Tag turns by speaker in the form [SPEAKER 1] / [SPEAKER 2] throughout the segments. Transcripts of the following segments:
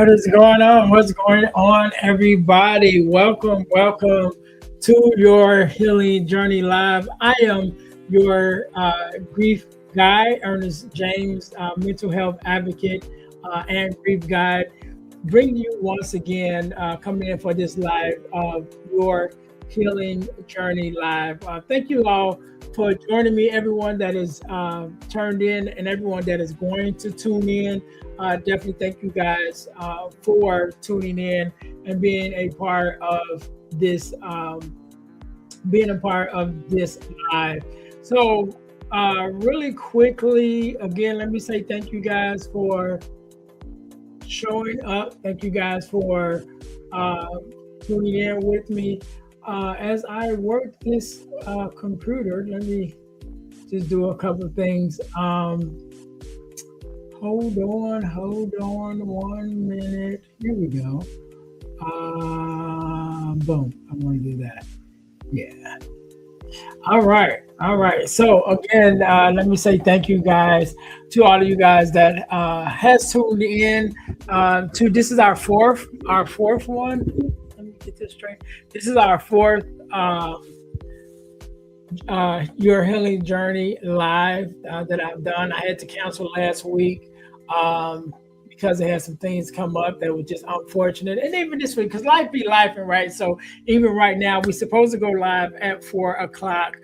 [SPEAKER 1] What is going on? What's going on, everybody? Welcome to your Healing Journey Live. I am your grief guide, Ernest James, mental health advocate and grief guide, bringing you once again, coming in for this live of your Healing Journey Live. Thank you all for joining me, everyone that is turned in and everyone that is going to tune in. Definitely thank you guys for tuning in and being a part of this live. So really quickly, again, let me say thank you guys for showing up. Thank you guys for tuning in with me. As I work this computer, let me just do a couple of things. Hold on 1 minute. Here we go. Boom. I'm going to do that. Yeah. All right. So again, let me say thank you guys to all of you guys that has tuned in to this is our fourth one. Let me get this straight. This is our fourth Your Healing Journey live that I've done. I had to cancel last week because I had some things come up that were just unfortunate, and even this week because life be life, right? So even right now, we're supposed to go live at 4:00,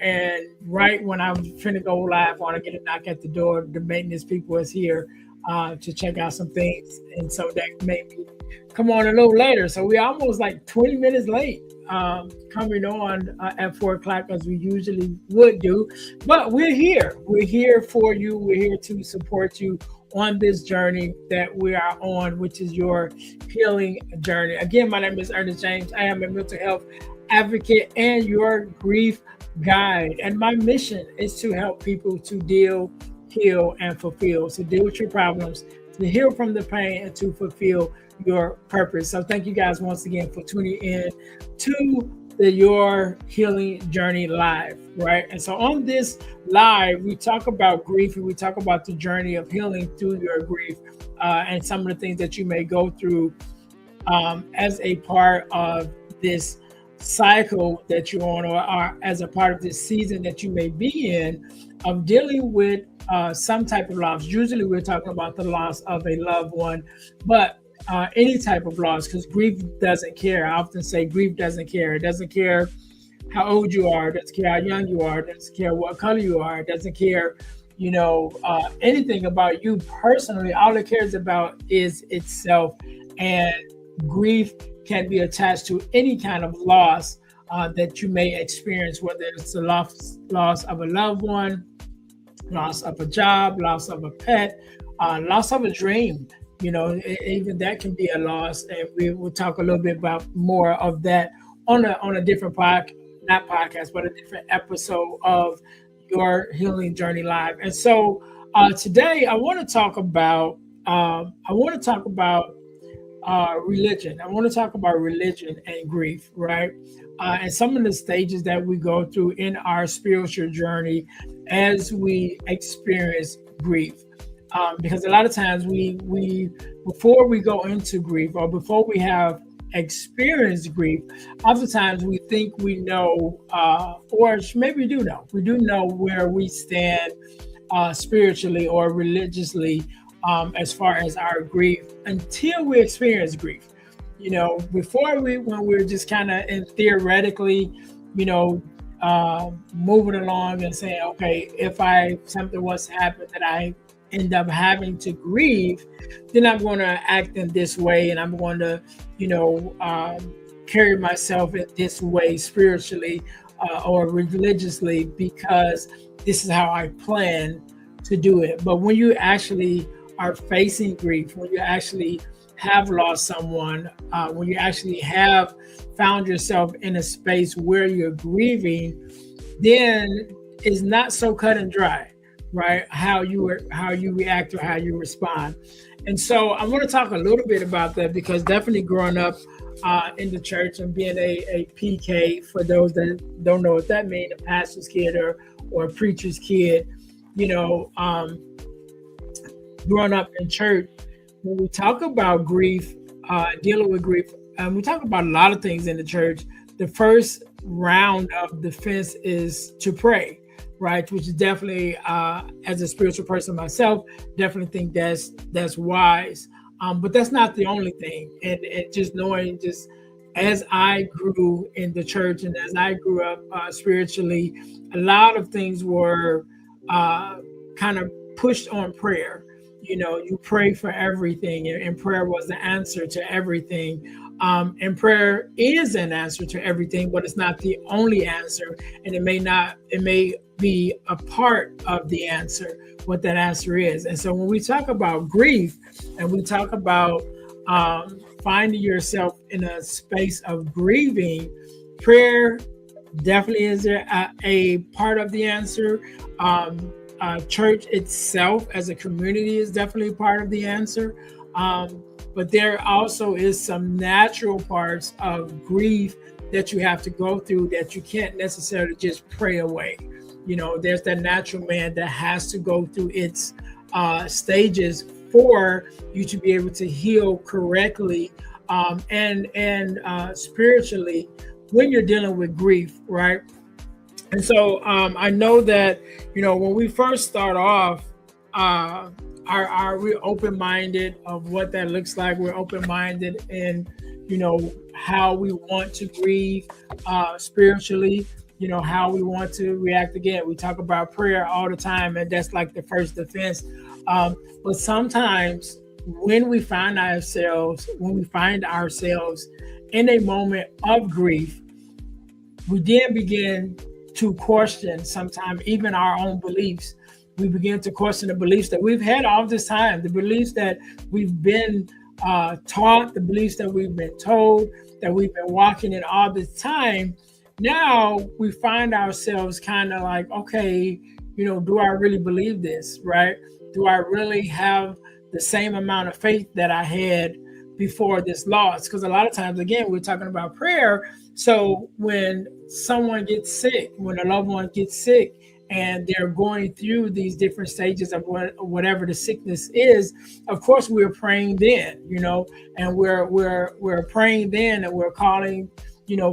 [SPEAKER 1] and right when I'm finna go live, I want to get a knock at the door. The maintenance people is here to check out some things, and so that made me come on a little later. So we're almost like 20 minutes late coming on at 4:00 as we usually would do. But we're here. We're here for you. We're here to support you on this journey that we are on, which is your healing journey. Again, my name is Ernest James. I am a mental health advocate and your grief guide. And my mission is to help people to deal, heal, and fulfill. So deal with your problems, to heal from the pain, and to fulfill your purpose. So thank you guys once again for tuning in to the Your Healing Journey live, right? And so on this live, we talk about grief and we talk about the journey of healing through your grief and some of the things that you may go through as a part of this cycle that you're on, or as a part of this season that you may be in of dealing with some type of loss. Usually we're talking about the loss of a loved one, but any type of loss, because grief doesn't care. I often say grief doesn't care. It doesn't care how old you are. It doesn't care how young you are. It doesn't care what color you are. It doesn't care, anything about you personally. All it cares about is itself. And grief can be attached to any kind of loss that you may experience, whether it's the loss of a loved one, loss of a job, loss of a pet, loss of a dream. Even that can be a loss, and we will talk a little bit about more of that on a different not podcast, but a different episode of Your Healing Journey Live. And so today I want to talk about religion. I want to talk about religion and grief, right? And some of the stages that we go through in our spiritual journey as we experience grief. Because a lot of times we before we go into grief or before we have experienced grief, oftentimes we think we know, or maybe we do know where we stand spiritually or religiously as far as our grief until we experience grief. Before when we're just kind of theoretically, moving along and saying, okay, if something was to happen that I end up having to grieve, then I'm going to act in this way, and I'm going to, carry myself in this way spiritually or religiously because this is how I plan to do it. But when you actually are facing grief, when you actually have lost someone, when you actually have found yourself in a space where you're grieving, then it's not so cut and dry, right? How you react or how you respond. And so I want to talk a little bit about that, because definitely growing up in the church and being a PK, for those that don't know what that means, a pastor's kid or a preacher's kid, growing up in church, when we talk about grief, dealing with grief, we talk about a lot of things in the church. The first round of defense is to pray, right? Which is definitely, as a spiritual person myself, definitely think that's wise. But that's not the only thing. And just knowing, just as I grew in the church and as I grew up spiritually, a lot of things were kind of pushed on prayer. You pray for everything, and prayer was the answer to everything. And prayer is an answer to everything, but it's not the only answer. And it may be a part of the answer, what that answer is. And so when we talk about grief and we talk about finding yourself in a space of grieving, prayer definitely is a part of the answer. Church itself as a community is definitely part of the answer. But there also is some natural parts of grief that you have to go through that you can't necessarily just pray away. There's that natural man that has to go through its stages for you to be able to heal correctly and spiritually when you're dealing with grief, right? And so I know that, when we first start off, we're open-minded of what that looks like. We're open-minded in, how we want to grieve spiritually, how we want to react. Again, we talk about prayer all the time, and that's like the first defense. But sometimes when we find ourselves in a moment of grief, we then begin to question sometimes even our own beliefs. We begin to question the beliefs that we've had all this time, the beliefs that we've been taught, the beliefs that we've been told, that we've been walking in all this time. Now we find ourselves kind of like, okay, do I really believe this, right? Do I really have the same amount of faith that I had before this loss? Because a lot of times, again, we're talking about prayer. So when someone gets sick, when a loved one gets sick, and they're going through these different stages of whatever the sickness is, of course we're praying then, and we're praying then, and we're calling,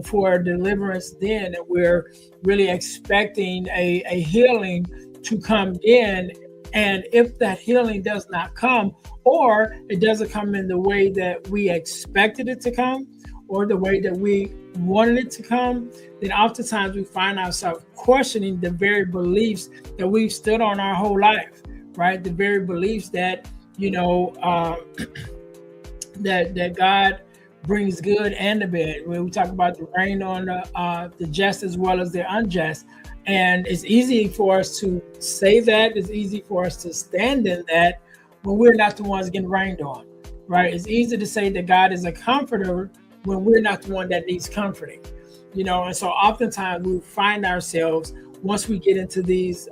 [SPEAKER 1] for deliverance then, and we're really expecting a healing to come in. And if that healing does not come, or it doesn't come in the way that we expected it to come, or the way that we wanted it to come, then oftentimes we find ourselves questioning the very beliefs that we've stood on our whole life, right? The very beliefs that, that God brings good and the bad. When we talk about the rain on the just as well as the unjust. And it's easy for us to say that. It's easy for us to stand in that when we're not the ones getting rained on, right? It's easy to say that God is a comforter when we're not the one that needs comforting, and so oftentimes we find ourselves, once we get into these,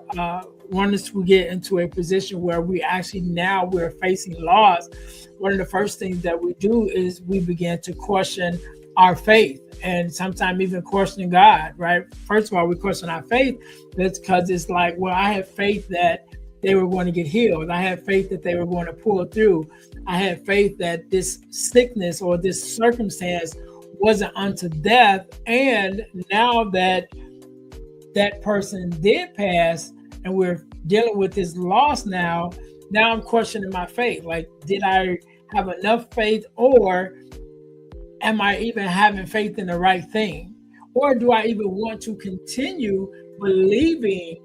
[SPEAKER 1] once we get into a position where we're facing loss, one of the first things that we do is we begin to question our faith, and sometimes even questioning God, right? First of all, we question our faith. That's because it's like, well, I have faith that they were going to get healed. I had faith that they were going to pull through. I had faith that this sickness or this circumstance wasn't unto death. And now that that person did pass and we're dealing with this loss now I'm questioning my faith. Like, did I have enough faith, or am I even having faith in the right thing? Or do I even want to continue believing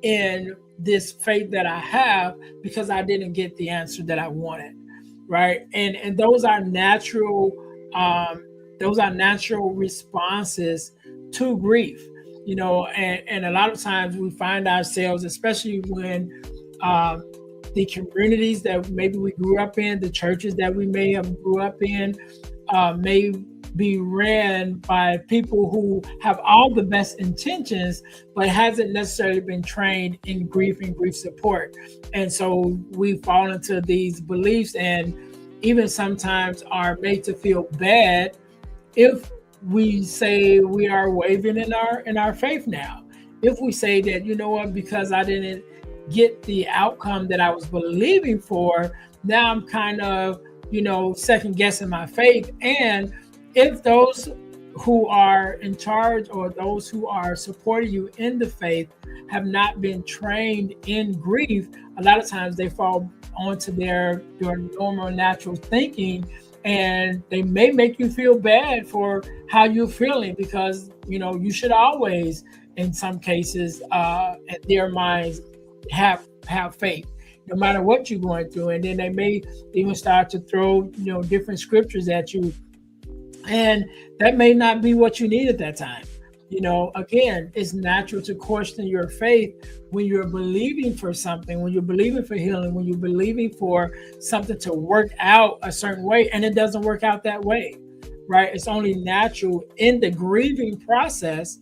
[SPEAKER 1] in this faith that I have because I didn't get the answer that I wanted, right? And those are natural responses to grief, and a lot of times we find ourselves, especially when the communities that maybe we grew up in, the churches that we may have grew up in, may be ran by people who have all the best intentions, but hasn't necessarily been trained in grief and grief support. And so we fall into these beliefs, and even sometimes are made to feel bad if we say we are wavering in our faith now. If we say that, because I didn't get the outcome that I was believing for, now I'm kind of, second guessing my faith. And if those who are in charge or those who are supporting you in the faith have not been trained in grief, a lot of times they fall onto their normal natural thinking, and they may make you feel bad for how you're feeling, because you should always, in some cases, at their minds, have faith no matter what you're going through. And then they may even start to throw different scriptures at you, and that may not be what you need at that time. Again, it's natural to question your faith when you're believing for something, when you're believing for healing, when you're believing for something to work out a certain way, and it doesn't work out that way, right? It's only natural in the grieving process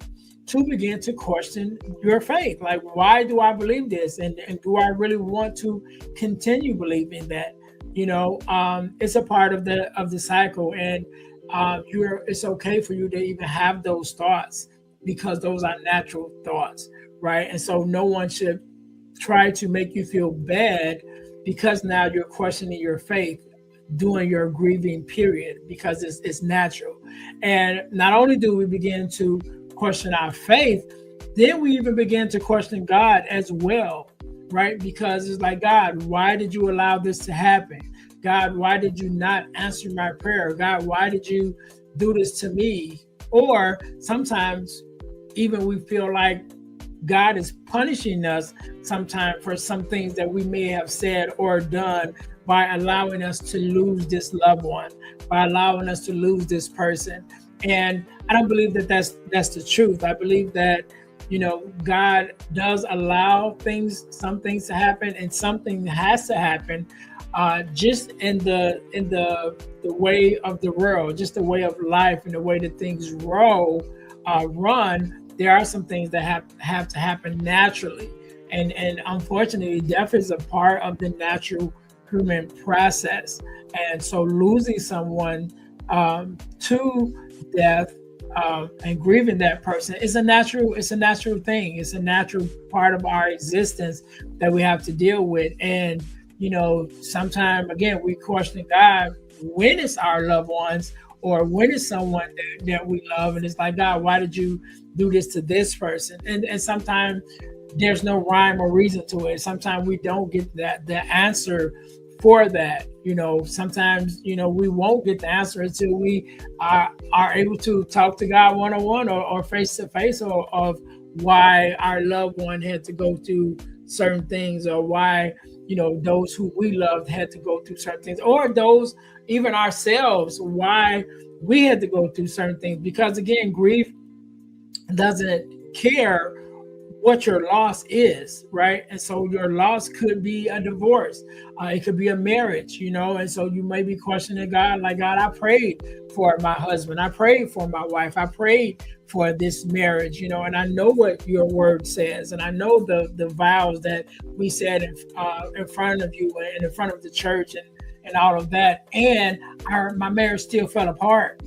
[SPEAKER 1] to begin to question your faith. Like, why do I believe this? And do I really want to continue believing that? It's a part of the cycle. And it's okay for you to even have those thoughts, because those are natural thoughts, right? And so no one should try to make you feel bad because now you're questioning your faith during your grieving period, because it's natural. And not only do we begin to question our faith, then we even begin to question God as well, right? Because it's like, God, why did you allow this to happen? God, why did you not answer my prayer? God, why did you do this to me? Or sometimes even we feel like God is punishing us sometimes for some things that we may have said or done, by allowing us to lose this loved one, by allowing us to lose this person. And I don't believe that that's the truth. I believe that, God does allow some things to happen, and something has to happen, just in the way of the world, just the way of life, and the way that things run. There are some things that have to happen naturally, and unfortunately, death is a part of the natural human process. And so losing someone to death, and grieving that person is a natural thing. It's a natural part of our existence that we have to deal with. And sometimes, again, we question God when it's our loved ones, or when it's someone that we love, and it's like, God, why did you do this to this person? And sometimes there's no rhyme or reason to it. Sometimes we don't get the answer for that. Sometimes we won't get the answer until we are able to talk to God one-on-one, or face to face, of why our loved one had to go through certain things, or why those who we loved had to go through certain things, or those, even ourselves, why we had to go through certain things. Because again, grief doesn't care what your loss is, right? And so your loss could be a divorce, it could be a marriage, and so you may be questioning God, like, God, I prayed for my husband, I prayed for my wife, I prayed for this marriage, and I know what your word says, and I know the vows that we said in front of you and in front of the church, and all of that, and my marriage still fell apart.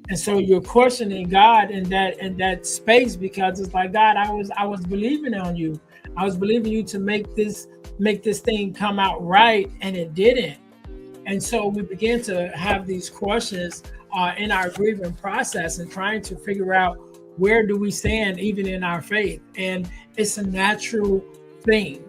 [SPEAKER 1] And so you're questioning God in that space, because it's like, God, I was believing on you. I was believing you to make this thing come out right, and it didn't. And so we begin to have these questions in our grieving process, and trying to figure out, where do we stand even in our faith? And it's a natural thing.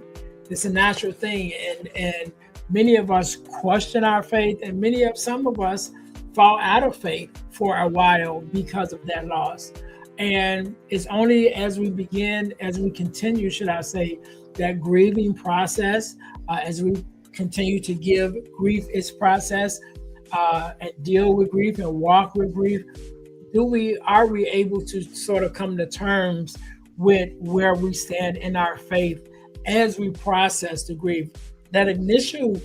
[SPEAKER 1] It's a natural thing. And many of us question our faith, and some of us fall out of faith for a while because of that loss. And it's only as we continue, should I say, that grieving process, as we continue to give grief its process, and deal with grief and walk with grief, are we able to sort of come to terms with where we stand in our faith as we process the grief. That initial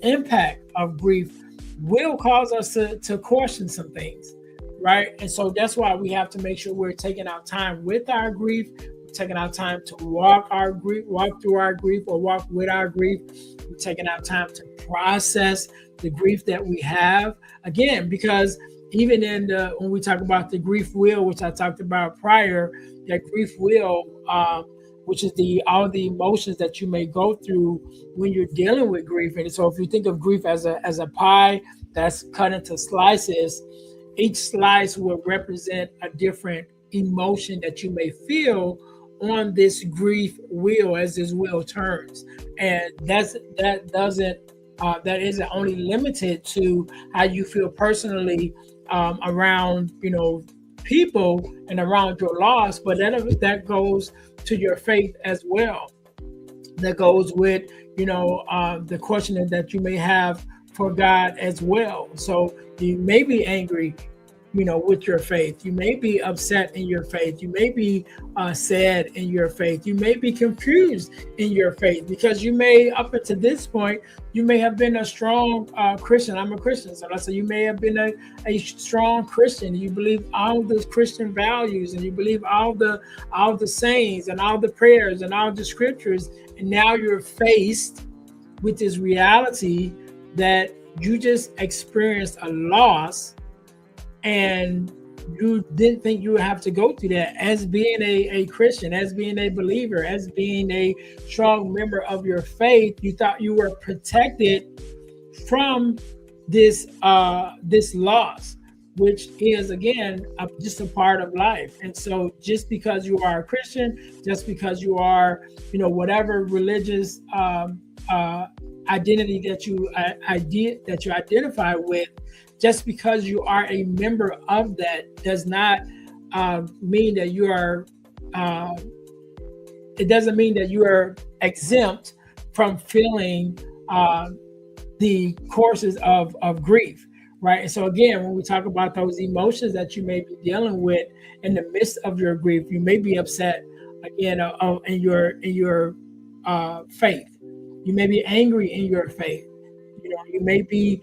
[SPEAKER 1] impact of grief will cause us to question some things, right? And so that's why we have to make sure we're taking our time with our grief, taking our time to walk through our grief, or walk with our grief. We're taking our time to process the grief that we have. Again, because even when we talk about the grief wheel, which I talked about prior, that grief wheel which is the all the emotions that you may go through when you're dealing with grief. And so if you think of grief as a pie that's cut into slices, each slice will represent a different emotion that you may feel on this grief wheel as this wheel turns. And that isn't only limited to how you feel personally around people and around your loss, but that goes to your faith as well. That goes with the questioning that you may have for God as well. So you may be angry with your faith. You may be upset in your faith. You may be sad in your faith. You may be confused in your faith, because you may, up until this point, you may have been a strong Christian. I'm a Christian, so let's say you may have been a strong Christian. You believe all the Christian values, and you believe all the sayings and all the prayers and all the scriptures, and now you're faced with this reality that you just experienced a loss, and you didn't think you would have to go through that as being a Christian, as being a believer, as being a strong member of your faith. You thought you were protected from this loss, which is, again, just a part of life. And so just because you are a Christian, just because you are, whatever religious identity that you identify with, just because you are a member of that does not mean that you are. It doesn't mean that you are exempt from feeling the courses of grief, right? And so again, when we talk about those emotions that you may be dealing with in the midst of your grief, you may be upset again in your faith. You may be angry in your faith. You may be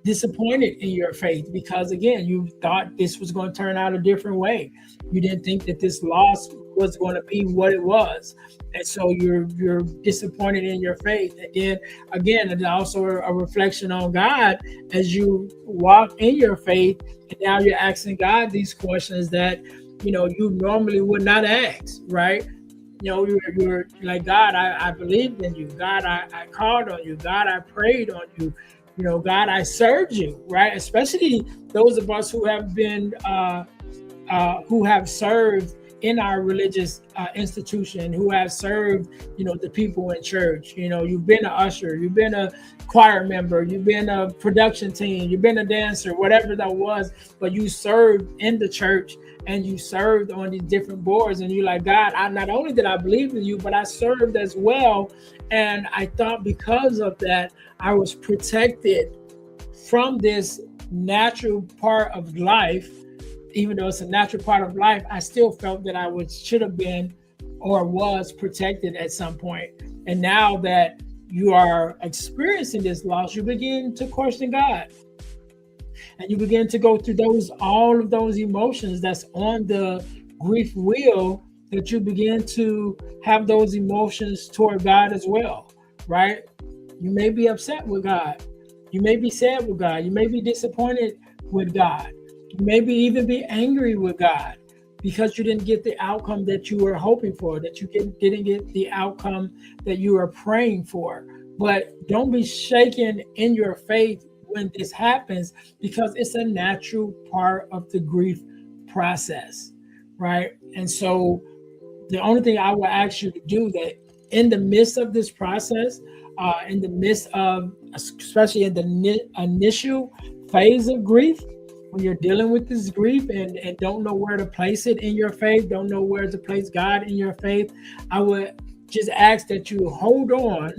[SPEAKER 1] disappointed in your faith, because again, you thought this was going to turn out a different way. You didn't think that this loss was going to be what it was, and so you're disappointed in your faith. And then again, it's also a reflection on God as you walk in your faith, and now you're asking God these questions that you normally would not ask, right? You're like, God, I believed in you. God, I called on you. God, I prayed on you. God, I served you, right? Especially those of us who have been, who have served in our religious institution, who have served, the people in church. You've been an usher, you've been a choir member, you've been a production team, you've been a dancer, whatever that was, but you served in the church and you served on these different boards, and you're like, God, not only did I believe in you, but I served as well. And I thought because of that, I was protected from this natural part of life. Even though it's a natural part of life, I still felt that I should have been or was protected at some point. And now that you are experiencing this loss, you begin to question God. And you begin to go through all of those emotions that's on the grief wheel, that you begin to have those emotions toward God as well, right? You may be upset with God. You may be sad with God. You may be disappointed with God. You maybe even be angry with God because you didn't get the outcome that you were hoping for, that you didn't get the outcome that you were praying for. But don't be shaken in your faith when this happens, because it's a natural part of the grief process, right? And so the only thing I will ask you to do, that in the midst of this process, in the midst of, especially in the initial phase of grief, when you're dealing with this grief and don't know where to place it in your faith, don't know where to place God in your faith, I would just ask that you hold on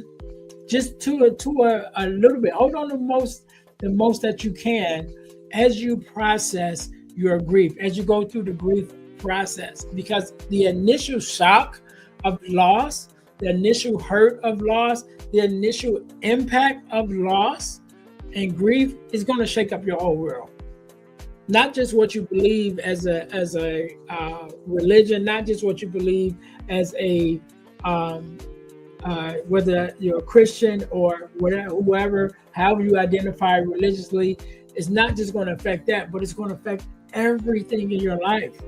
[SPEAKER 1] just to a little bit. Hold on the most that you can as you process your grief, as you go through the grief process, because the initial shock of loss, the initial hurt of loss, the initial impact of loss and grief is going to shake up your whole world. Not just what you believe as a religion, not just what you believe as a whether you're a Christian or whatever, whoever, however you identify religiously, it's not just going to affect that, but it's going to affect everything in your life.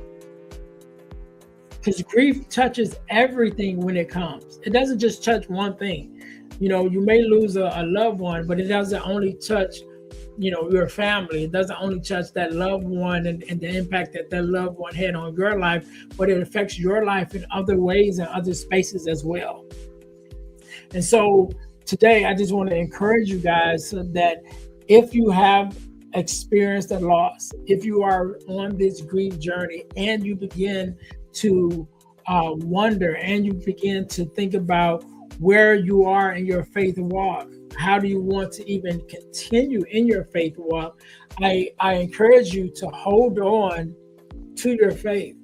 [SPEAKER 1] because grief touches everything when it comes. It doesn't just touch one thing. You may lose a loved one, but it doesn't only touch, your family. It doesn't only touch that loved one and the impact that that loved one had on your life, but it affects your life in other ways and other spaces as well. And so today, I just want to encourage you guys that if you have experienced a loss, if you are on this grief journey and you begin to wonder and you begin to think about where you are in your faith walk, how do you want to even continue in your faith walk? I encourage you to hold on to your faith,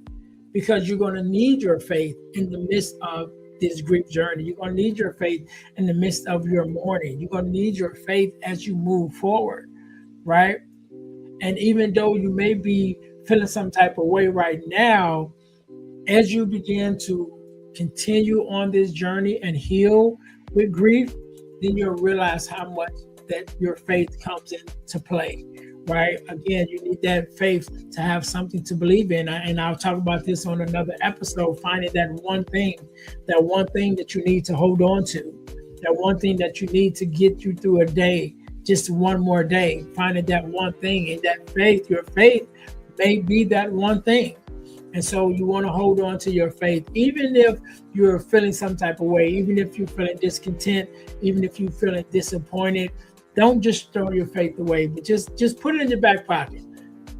[SPEAKER 1] because you're going to need your faith in the midst of this grief journey. You're going to need your faith in the midst of your mourning. You're going to need your faith as you move forward, right? And even though you may be feeling some type of way right now, as you begin to continue on this journey and heal with grief, then you'll realize how much that your faith comes into play, right? Again, you need that faith to have something to believe in. And I'll talk about this on another episode, finding that one thing that you need to hold on to, that one thing that you need to get you through a day, just one more day, finding that one thing. And that faith, your faith may be that one thing. And so you want to hold on to your faith, even if you're feeling some type of way, even if you're feeling discontent, even if you're feeling disappointed. Don't just throw your faith away, but just put it in your back pocket.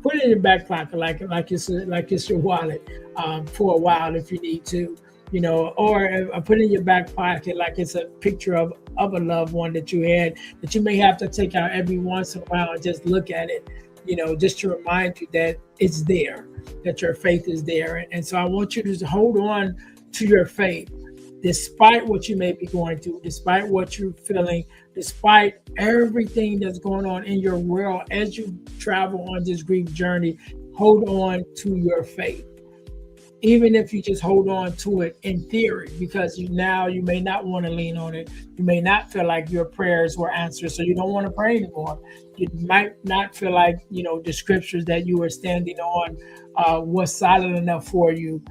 [SPEAKER 1] Put it in your back pocket like it's your wallet for a while if you need to, or put it in your back pocket like it's a picture of a loved one that you had that you may have to take out every once in a while and just look at it, just to remind you that it's there, that your faith is there. And so I want you to just hold on to your faith, despite what you may be going through, despite what you're feeling, despite everything that's going on in your world. As you travel on this grief journey, hold on to your faith. Even if you just hold on to it in theory, because you may not want to lean on it. You may not feel like your prayers were answered, so you don't want to pray anymore. You might not feel like, the scriptures that you were standing on was solid enough for you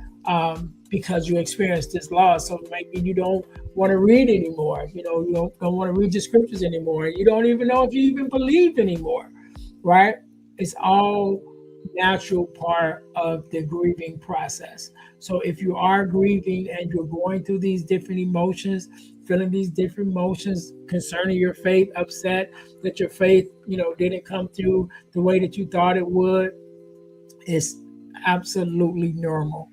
[SPEAKER 1] because you experienced this loss. So maybe you don't want to read anymore. You don't want to read the scriptures anymore. You don't even know if you even believe anymore, right? It's all natural part of the grieving process. So if you are grieving and you're going through these different emotions, feeling these different emotions concerning your faith, upset that your faith, didn't come through the way that you thought it would, it's absolutely normal.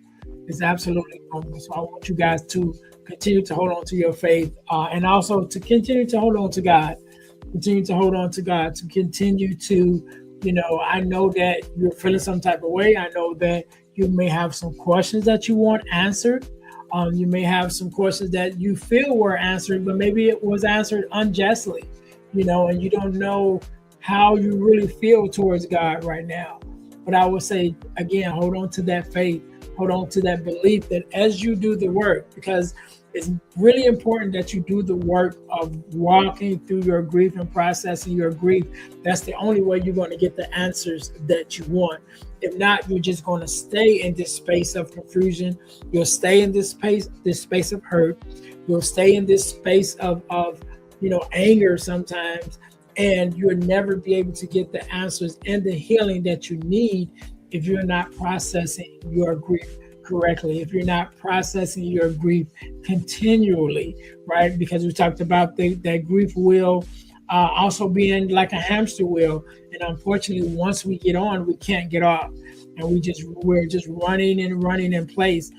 [SPEAKER 1] It's absolutely normal. So I want you guys to continue to hold on to your faith and also to continue to hold on to God. Continue to hold on to God, to continue to, I know that you're feeling some type of way. I know that you may have some questions that you want answered. You may have some questions that you feel were answered, but maybe it was answered unjustly, and you don't know how you really feel towards God right now. But I would say, again, hold on to that faith, hold on to that belief that as you do the work, because it's really important that you do the work of walking through your grief and processing your grief. That's the only way you're going to get the answers that you want. If not, you're just going to stay in this space of confusion. You'll stay in this space of hurt. You'll stay in this space of anger sometimes, and you'll never be able to get the answers and the healing that you need if you're not processing your grief correctly, if you're not processing your grief continually, right? Because we talked about that grief wheel also being like a hamster wheel. And unfortunately, once we get on, we can't get off. And we're just running in place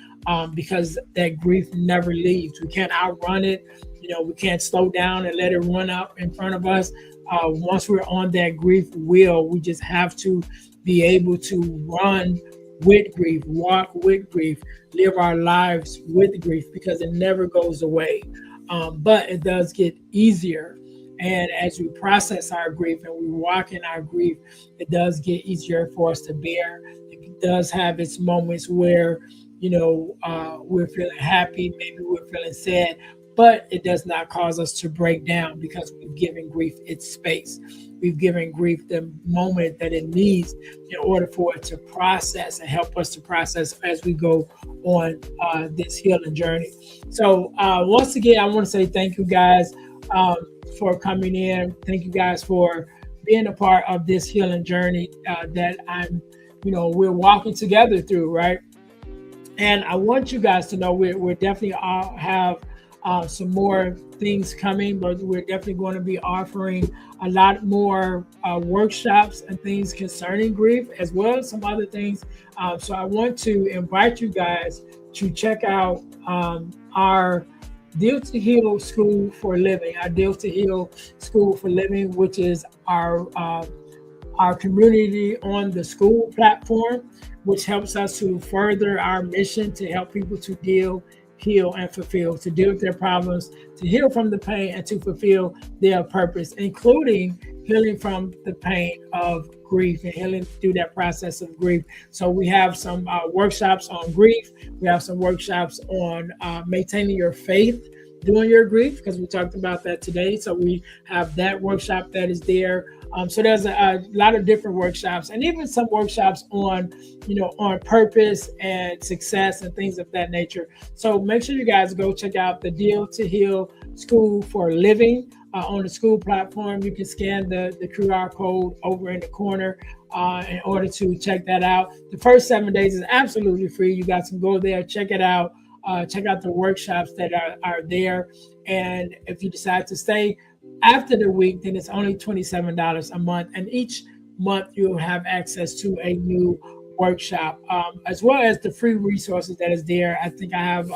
[SPEAKER 1] because that grief never leaves. We can't outrun it. We can't slow down and let it run up in front of us. Once we're on that grief wheel, we just have to be able to run with grief, walk with grief, live our lives with grief, because it never goes away. But it does get easier. And as we process our grief and we walk in our grief, it does get easier for us to bear. It does have its moments where, we're feeling happy, maybe we're feeling sad, but it does not cause us to break down because we've given grief its space. we've given grief the moment that it needs in order for it to process and help us to process as we go on this healing journey. So once again, I want to say thank you guys for coming in. Thank you guys for being a part of this healing journey that we're walking together through, right? And I want you guys to know we're definitely have some more things coming, but we're definitely going to be offering a lot more workshops and things concerning grief, as well as some other things. So I want to invite you guys to check out our Deal to Heal School for Living, our Deal to Heal School for Living, which is our community on the school platform, which helps us to further our mission to help people to deal, heal, and fulfill, to deal with their problems, to heal from the pain, and to fulfill their purpose, including healing from the pain of grief and healing through that process of grief. So we have some workshops on grief. We have some workshops on maintaining your faith during your grief, because we talked about that today. So we have that workshop that is there. So there's a lot of different workshops, and even some workshops on, on purpose and success and things of that nature. So make sure you guys go check out the Deal to Heal School for Living on the school platform. You can scan the QR code over in the corner in order to check that out. The first 7 days is absolutely free. You guys can go there, check it out. Check out the workshops that are there. And if you decide to stay after the week, then it's only $27 a month. And each month you'll have access to a new workshop, as well as the free resources that is there. I think I have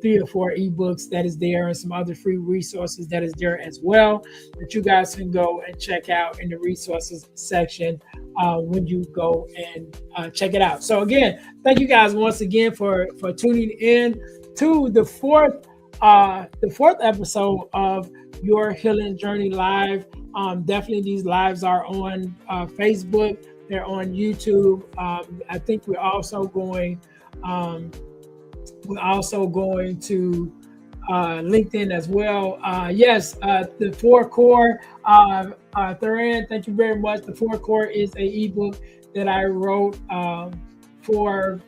[SPEAKER 1] 3 or 4 ebooks that is there, and some other free resources that is there as well, that you guys can go and check out in the resources section when you go and check it out. So again, thank you guys once again for tuning in to the fourth episode of Your Healing Journey Live. Definitely these lives are on Facebook, they're on YouTube. I think we're also going to LinkedIn as well. Yes, the 4 Core, Thuran, thank you very much. The 4 Core is an ebook that I wrote for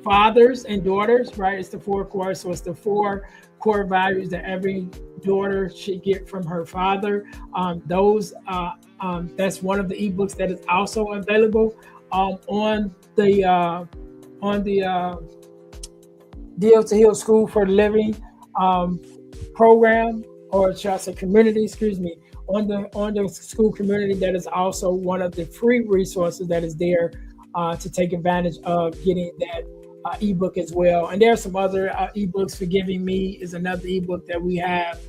[SPEAKER 1] fathers and daughters, right? It's the 4 Core, so it's the 4 core values that every daughter should get from her father. That's one of the ebooks that is also available on the Deal to Heal School for Living program, or should I say community, on the school community. That is also one of the free resources that is there to take advantage of getting that ebook as well. And there are some other ebooks. Forgiving Me is another ebook that we have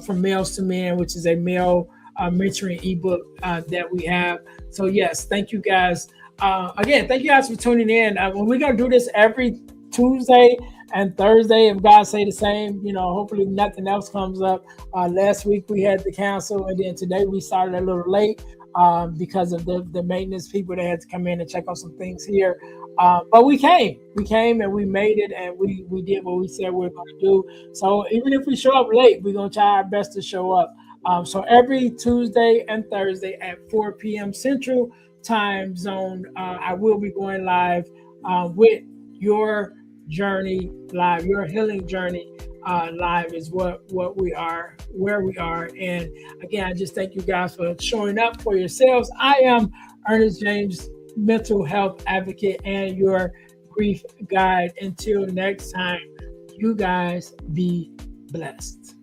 [SPEAKER 1] from Males to Men, which is a male mentoring ebook that we have. So yes, thank you guys. Again, thank you guys for tuning in. We're going to do this every Tuesday and Thursday, if God say the same. Hopefully nothing else comes up. Last week we had to cancel, and then today we started a little late because of the maintenance people that had to come in and check on some things here. But we came and we made it, and we did what we said we were going to do. So even if we show up late, we're going to try our best to show up. So every Tuesday and Thursday at 4 p.m. Central Time Zone, I will be going live with Your Journey Live. Your Healing Journey Live is what we are, where we are. And again, I just thank you guys for showing up for yourselves. I am Ernest James, mental health advocate and your grief guide. Until next time, you guys be blessed.